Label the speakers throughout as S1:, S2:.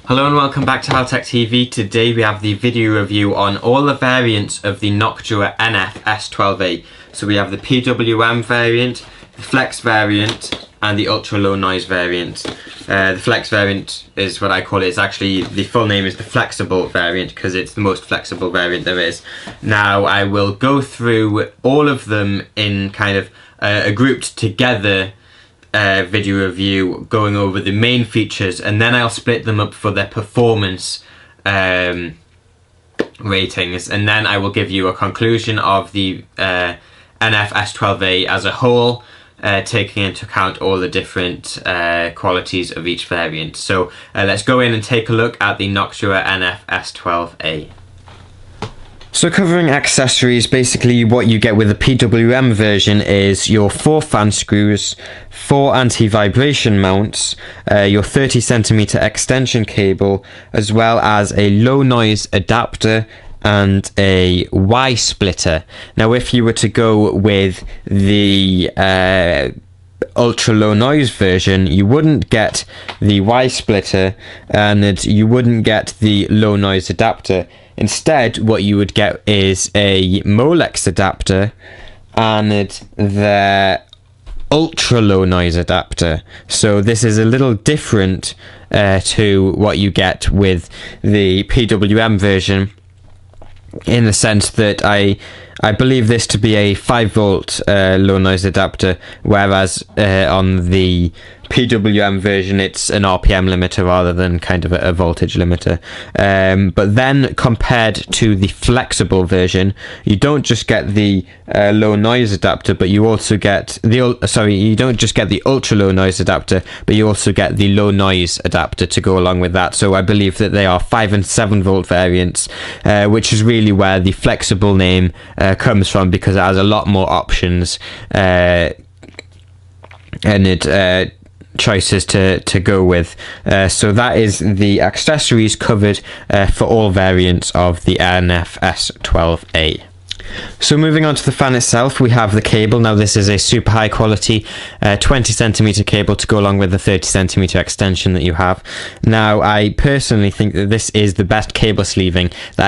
S1: Hello and welcome back to Hal Tech TV. Today we have the video review on all the variants of the Noctua NF-S12A. So we have the PWM variant, the Flex variant, and the ultra low noise variant. The Flex variant is what I call it. It's actually, the full name is the flexible variant because it's the most flexible variant there is. Now I will go through all of them in kind of a grouped together video review, going over the main features, and then I'll split them up for their performance ratings, and then I will give you a conclusion of the NF-S12A as a whole, taking into account all the different qualities of each variant. So let's go in and take a look at the Noctua NF-S12A. So covering accessories, basically what you get with the PWM version is your 4 fan screws, 4 anti-vibration mounts, your 30cm extension cable, as well as a low noise adapter and a Y splitter. Now if you were to go with the ultra low noise version, you wouldn't get the Y splitter and you wouldn't get the low noise adapter. Instead, what you would get is a Molex adapter and the ultra low noise adapter. So this is a little different to what you get with the PWM version, in the sense that I believe this to be a 5V low noise adapter, whereas on the PWM version it's an RPM limiter rather than kind of a voltage limiter. But then compared to the flexible version, you don't just get the low noise adapter, but you also get the you don't just get the ultra low noise adapter, but you also get the low noise adapter to go along with that. So I believe that they are 5 and 7V variants, which is really where the flexible name comes from, because it has a lot more options and choices to go with. So that is the accessories covered for all variants of the NF-S12A. So moving on to the fan itself, we have the cable. Now this is a super high quality 20cm cable to go along with the 30cm extension that you have. Now I personally think that this is the best cable sleeving that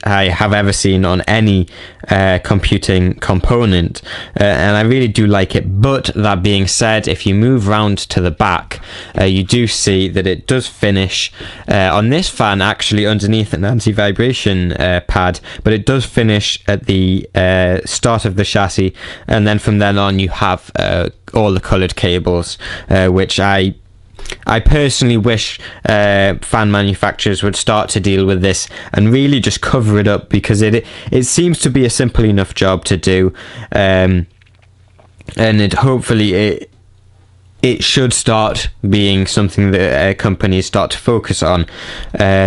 S1: I have ever seen on any computing component, and I really do like it. But that being said, if you move round to the back, you do see that it does finish on this fan actually underneath an anti-vibration pad, but it does finish at the start of the chassis, and then from then on you have all the coloured cables, which I personally wish fan manufacturers would start to deal with this and really just cover it up, because it seems to be a simple enough job to do, and hopefully it should start being something that companies start to focus on.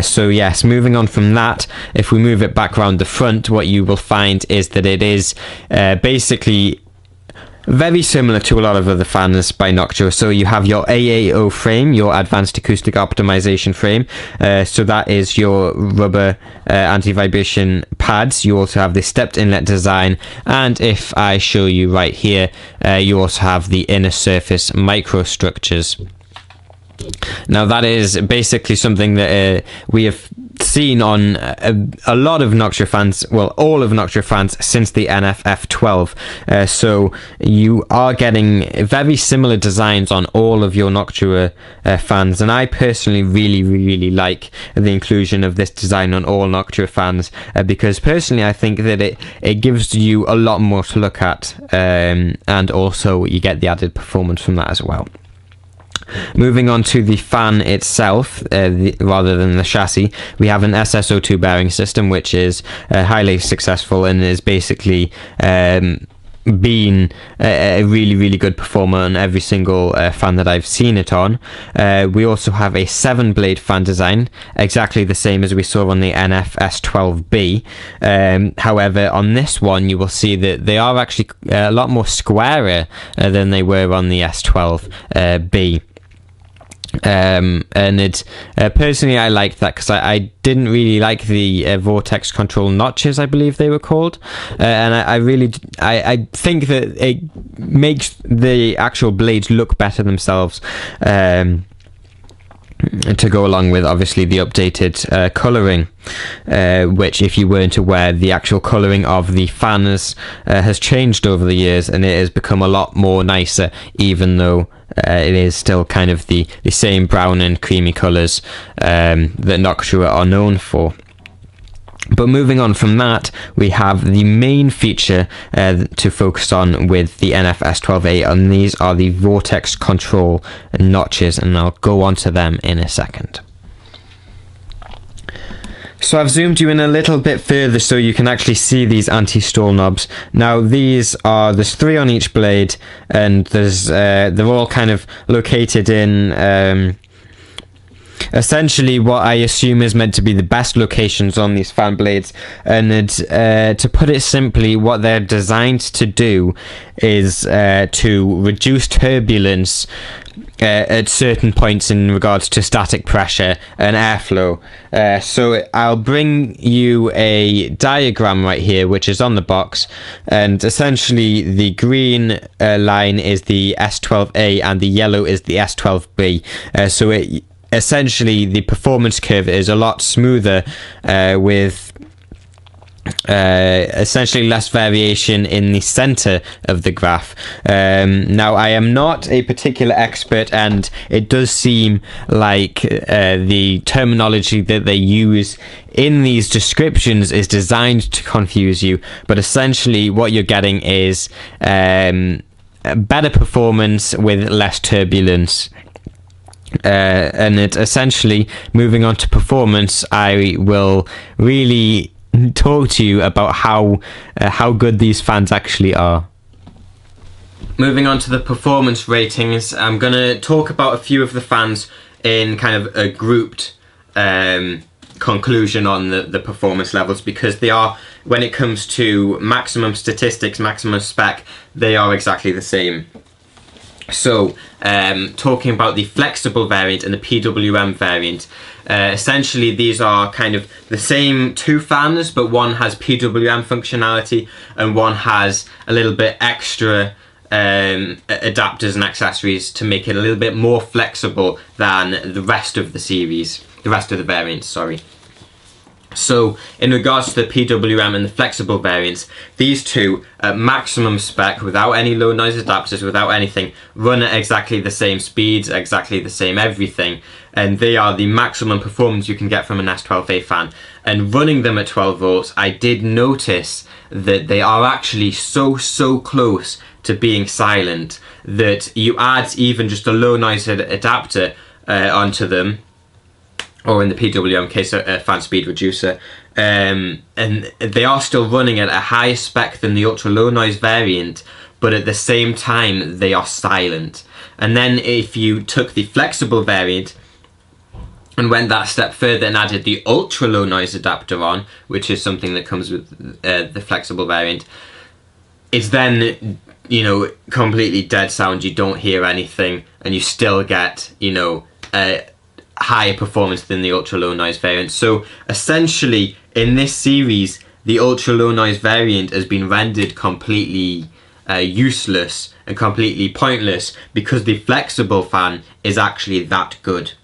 S1: So yes, moving on from that, if we move it back around the front, what you will find is that it is basically very similar to a lot of other fans by Noctua. So you have your AAO frame, your Advanced Acoustic Optimization frame. So that is your rubber anti-vibration pads. You also have the stepped inlet design, and if I show you right here, you also have the inner surface microstructures. Now that is basically something that we have seen on a lot of Noctua fans, well, all of Noctua fans since the NF-F12. So you are getting very similar designs on all of your Noctua fans, and I personally really like the inclusion of this design on all Noctua fans, because personally I think that it gives you a lot more to look at, and also you get the added performance from that as well. Moving on to the fan itself, rather than the chassis, we have an SSO2 bearing system, which is highly successful and is basically been a really good performer on every single fan that I've seen it on. We also have a 7-blade fan design, exactly the same as we saw on the NF-S12B. However, on this one you will see that they are actually a lot more squarer than they were on the S12B. And it personally I liked that, because I didn't really like the vortex control notches, I believe they were called, and I think that it makes the actual blades look better themselves. to go along with obviously the updated colouring, which, if you weren't aware, the actual colouring of the fans has changed over the years, and it has become a lot more nicer, even though it is still kind of the same brown and creamy colours that Noctua are known for. But moving on from that, we have the main feature to focus on with the NF-S12A, and these are the vortex control notches, and I'll go on to them in a second. So I've zoomed you in a little bit further so you can actually see these anti-stall knobs. Now there's 3 on each blade, and they're all kind of located in essentially what I assume is meant to be the best locations on these fan blades. And to put it simply, what they're designed to do is to reduce turbulence at certain points in regards to static pressure and airflow. So I'll bring you a diagram right here, which is on the box, and essentially the green line is the S12A and the yellow is the S12B. So essentially the performance curve is a lot smoother, with essentially less variation in the center of the graph. Now I am not a particular expert, and it does seem like the terminology that they use in these descriptions is designed to confuse you, but essentially what you're getting is better performance with less turbulence. And it's essentially, moving on to performance, I will really talk to you about how good these fans actually are. Moving on to the performance ratings, I'm going to talk about a few of the fans in kind of a grouped conclusion on the performance levels, because they are, when it comes to maximum statistics, maximum spec, they are exactly the same. So, talking about the flexible variant and the PWM variant, essentially these are kind of the same 2 fans, but one has PWM functionality and one has a little bit extra adapters and accessories to make it a little bit more flexible than the rest of the series, the rest of the variants, sorry. So, in regards to the PWM and the flexible variants, these two, at maximum spec, without any low noise adapters, without anything, run at exactly the same speeds, exactly the same everything, and they are the maximum performance you can get from an S12A fan. And running them at 12 volts, I did notice that they are actually so close to being silent that you add even just a low noise adapter onto them, or in the PWM case, a fan speed reducer, and they are still running at a higher spec than the ultra low noise variant, but at the same time they are silent. And then if you took the flexible variant and went that step further and added the ultra low noise adapter on, which is something that comes with the flexible variant, it's then, you know, completely dead sound. You don't hear anything, and you still get, you know, higher performance than the ultra low noise variant. So essentially in this series, the ultra low noise variant has been rendered completely useless and completely pointless, because the flexible fan is actually that good.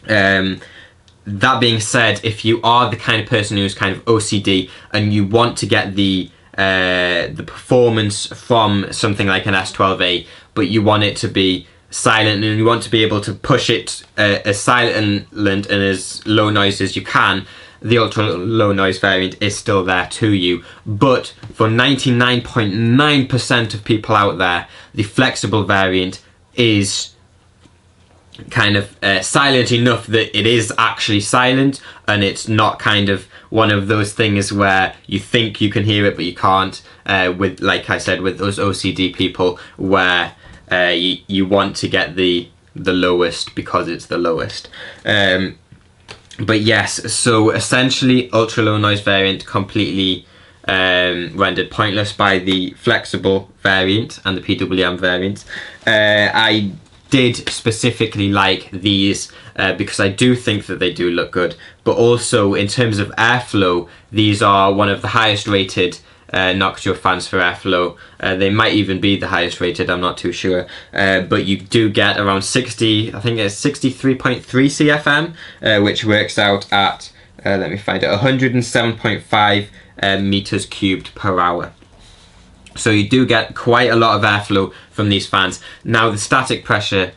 S1: That being said, if you are the kind of person who's kind of OCD and you want to get the performance from something like an S12A, but you want it to be silent and you want to be able to push it as silent and as low noise as you can, the ultra low noise variant is still there to you. But for 99.9% of people out there, the flexible variant is kind of silent enough that it is actually silent, and it's not kind of one of those things where you think you can hear it but you can't, with, like I said, with those OCD people where you want to get the lowest because it's the lowest. But yes, so essentially ultra low noise variant completely rendered pointless by the flexible variant and the PWM variant. I did specifically like these because I do think that they do look good, but also in terms of airflow, these are one of the highest rated Noctua fans for airflow. They might even be the highest rated, I'm not too sure. But you do get around 60, I think it's 63.3 CFM, which works out at, let me find it, 107.5 meters cubed per hour. So you do get quite a lot of airflow from these fans. Now the static pressure,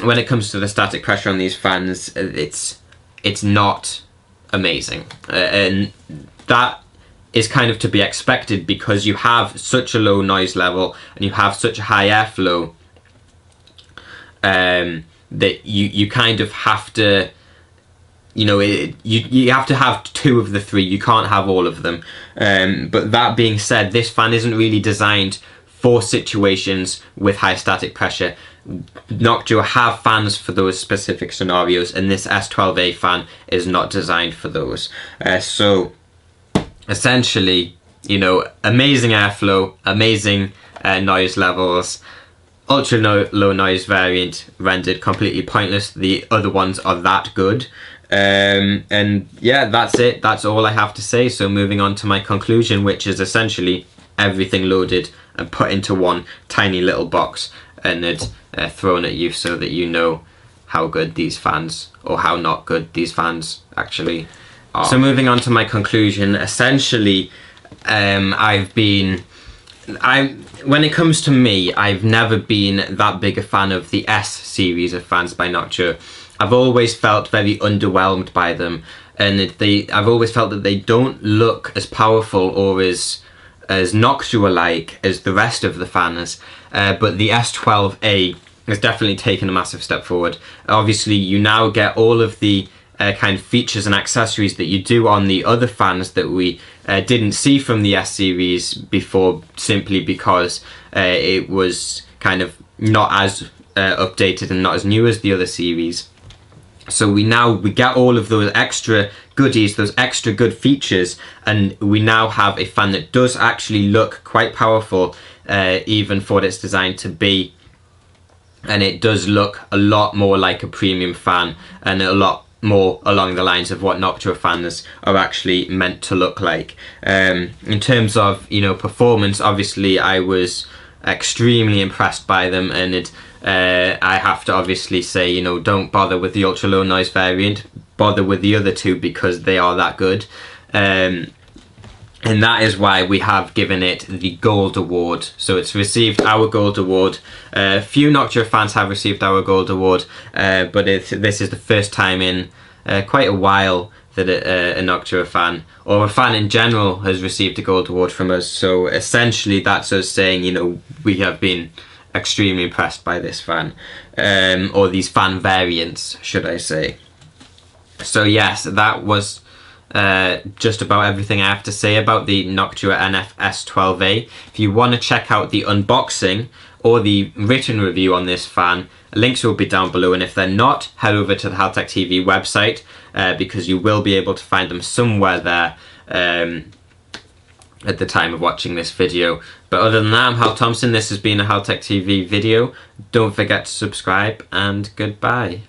S1: when it comes to the static pressure on these fans, it's not amazing. And that is kind of to be expected because you have such a low noise level and you have such a high airflow that you kind of have to, you know, you have to have two of the three. You can't have all of them. But that being said, this fan isn't really designed for situations with high static pressure. Noctua have fans for those specific scenarios, and this S12A fan is not designed for those. So essentially, you know, amazing airflow, amazing noise levels, ultra low noise variant rendered completely pointless. The other ones are that good. And yeah, that's it. That's all I have to say. So moving on to my conclusion, which is essentially everything loaded and put into one tiny little box and it's thrown at you so that you know how good these fans, or how not good these fans actually are. So moving on to my conclusion, essentially when it comes to me, I've never been that big a fan of the S series of fans by Noctua. I've always felt very underwhelmed by them, and I've always felt that they don't look as powerful or as Noctua-like as the rest of the fans. But the S12A has definitely taken a massive step forward. Obviously, you now get all of the kind of features and accessories that you do on the other fans that we didn't see from the S series before, simply because it was kind of not as updated and not as new as the other series. So we get all of those extra goodies, those extra good features, and we now have a fan that does actually look quite powerful, even for what it's designed to be. And it does look a lot more like a premium fan, and a lot more along the lines of what Noctua fans are actually meant to look like. In terms of, you know, performance, obviously I was extremely impressed by them, and I have to obviously say, you know, don't bother with the ultra low noise variant, bother with the other two because they are that good. And that is why we have given it the Gold Award. So it's received our Gold Award. Few Noctua fans have received our Gold Award, but this is the first time in quite a while that a Noctua fan, or a fan in general, has received a Gold Award from us. So essentially that's us saying, you know, we have been extremely impressed by this fan, or these fan variants, should I say. So yes, that was just about everything I have to say about the Noctua NF-S12A. If you want to check out the unboxing or the written review on this fan, links will be down below, and if they're not, head over to the Haltech TV website, because you will be able to find them somewhere there at the time of watching this video. But other than that, I'm Hal Thompson. This has been a Haltech TV video. Don't forget to subscribe, and goodbye.